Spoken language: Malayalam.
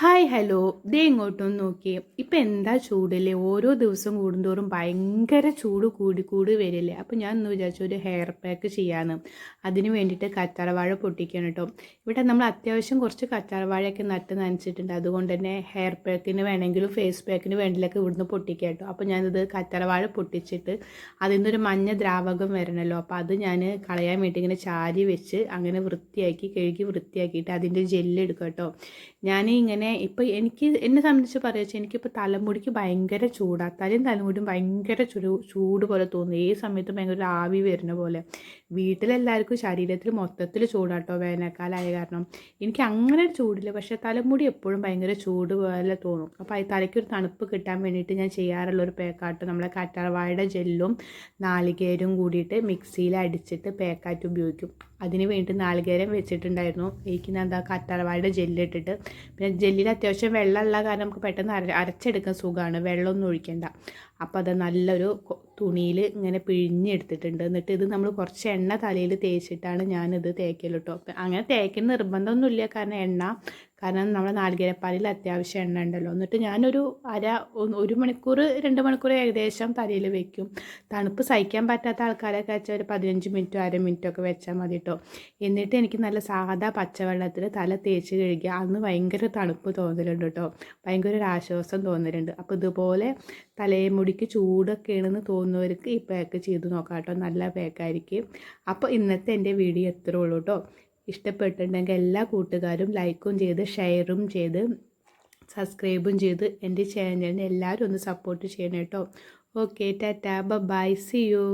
ഹായ് ഹലോ ദേ ഇങ്ങോട്ടൊന്ന് നോക്കിയേ. ഇപ്പം എന്താ ചൂടല്ലേ, ഓരോ ദിവസം കൂടുന്തോറും ഭയങ്കര ചൂട് കൂടി കൂടി വരില്ലേ. അപ്പോൾ ഞാൻ ഒന്ന് വിചാരിച്ചു ഒരു ഹെയർ പാക്ക് ചെയ്യാമെന്ന്. അതിന് വേണ്ടിയിട്ട് കറ്റാർവാഴ പൊട്ടിക്കണം കേട്ടോ. ഇവിടെ നമ്മൾ അത്യാവശ്യം കുറച്ച് കറ്റാർവാഴയൊക്കെ നട്ട് നനച്ചിട്ടുണ്ട്. അതുകൊണ്ട് തന്നെ ഹെയർ പാക്കിന് വേണമെങ്കിലും ഫേസ് പാക്കിന് വേണ്ടിയിലൊക്കെ ഇവിടുന്ന് പൊട്ടിക്കാം കേട്ടോ. അപ്പോൾ ഞാനിത് കറ്റാർവാഴ പൊട്ടിച്ചിട്ട് അതിൽ നിന്നൊരു മഞ്ഞ ദ്രാവകം വരണമല്ലോ, അപ്പോൾ അത് ഞാൻ കളയാൻ വേണ്ടി ഇങ്ങനെ ചാരി വെച്ച് അങ്ങനെ വൃത്തിയാക്കി കഴുകി വൃത്തിയാക്കിയിട്ട് അതിൻ്റെ ജെല്ല് എടുക്കാം കേട്ടോ. ഞാൻ ഇങ്ങനെ ഇപ്പോൾ എന്നെ സംബന്ധിച്ച് പറയുക വെച്ചാൽ എനിക്കിപ്പോൾ തലമുടിക്ക് ഭയങ്കര ചൂടാണ്. തലയും തലമുടിയും ഭയങ്കര ചൂട് പോലെ തോന്നും. ഈ സമയത്ത് ഭയങ്കര ഒരു ആവി വരുന്ന പോലെ. വീട്ടിലെല്ലാവർക്കും ശരീരത്തിൽ മൊത്തത്തിൽ ചൂടാട്ടോ, വേനൽക്കാലമായ കാരണം. എനിക്ക് അങ്ങനെ ഒരു ചൂടില്ല, പക്ഷേ തലമുടി എപ്പോഴും ഭയങ്കര ചൂട് പോലെ തോന്നും. അപ്പോൾ ഈ തലയ്ക്കൊരു തണുപ്പ് കിട്ടാൻ വേണ്ടിയിട്ട് ഞാൻ ചെയ്യാറുള്ളൊരു പേക്കാട്ട് നമ്മളെ കറ്റാർവാഴയുടെ ജെല്ലും നാളികേരവും കൂടിയിട്ട് മിക്സിയിൽ അടിച്ചിട്ട് പേക്കാറ്റ് ഉപയോഗിക്കും. അതിന് വേണ്ടി നാളികേരം വെച്ചിട്ടുണ്ടായിരുന്നു. എനിക്ക് ഞാൻ എന്താ കറ്റാർവാഴയുടെ ജെല്ലിട്ടിട്ട്, പിന്നെ ജെല്ലിൽ അത്യാവശ്യം വെള്ളമുള്ള കാരണം നമുക്ക് പെട്ടെന്ന് അരച്ചെടുക്കാൻ സുഖമാണ്, വെള്ളമൊന്നും ഒഴിക്കേണ്ട. അപ്പോൾ അത് നല്ലൊരു തുണിയിൽ ഇങ്ങനെ പിഴിഞ്ഞെടുത്തിട്ടുണ്ട്. എന്നിട്ട് ഇത് നമ്മൾ കുറച്ച് എണ്ണ തലയിൽ തേച്ചിട്ടാണ് ഞാനിത് തേക്കൽ കേട്ടോ. അങ്ങനെ തേക്കുന്ന നിർബന്ധമൊന്നുമില്ല, കാരണം നമ്മുടെ നാളികേരപ്പാലിൽ അത്യാവശ്യം എണ്ണ ഉണ്ടല്ലോ. എന്നിട്ട് ഞാനൊരു ഒരു മണിക്കൂർ 2 മണിക്കൂർ ഏകദേശം തലയിൽ വെക്കും. തണുപ്പ് സഹിക്കാൻ പറ്റാത്ത ആൾക്കാരൊക്കെ വെച്ചാൽ ഒരു 15 മിനിറ്റോ 1/2 മിനിറ്റോ ഒക്കെ വെച്ചാൽ മതി കേട്ടോ. എന്നിട്ട് എനിക്ക് നല്ല സാധാ പച്ചവെള്ളത്തിൽ തല തേച്ച് കഴുകിയ അന്ന് ഭയങ്കര തണുപ്പ് തോന്നലുണ്ട് കേട്ടോ, ഭയങ്കര ഒരു ആശ്വാസം തോന്നലുണ്ട്. അപ്പോൾ ഇതുപോലെ തലമുടിക്ക് ചൂടൊക്കെയാണെന്ന് തോന്നുന്നവർക്ക് ഈ പാക്ക് ചെയ്ത് നോക്കാം കേട്ടോ, നല്ല പാക്കായിരിക്കും. അപ്പോൾ ഇന്നത്തെ എൻ്റെ വീഡിയോ എത്രയേ ഉള്ളൂ കേട്ടോ. ഇഷ്ടപ്പെട്ടിട്ടുണ്ടെങ്കിൽ എല്ലാ കൂട്ടുകാരും ലൈക്കും ചെയ്ത് ഷെയറും ചെയ്ത് സബ്സ്ക്രൈബും ചെയ്ത് എൻ്റെ ചാനലിനെ എല്ലാവരും ഒന്ന് സപ്പോർട്ട് ചെയ്യണം കേട്ടോ. Okay, tata, bye, see U.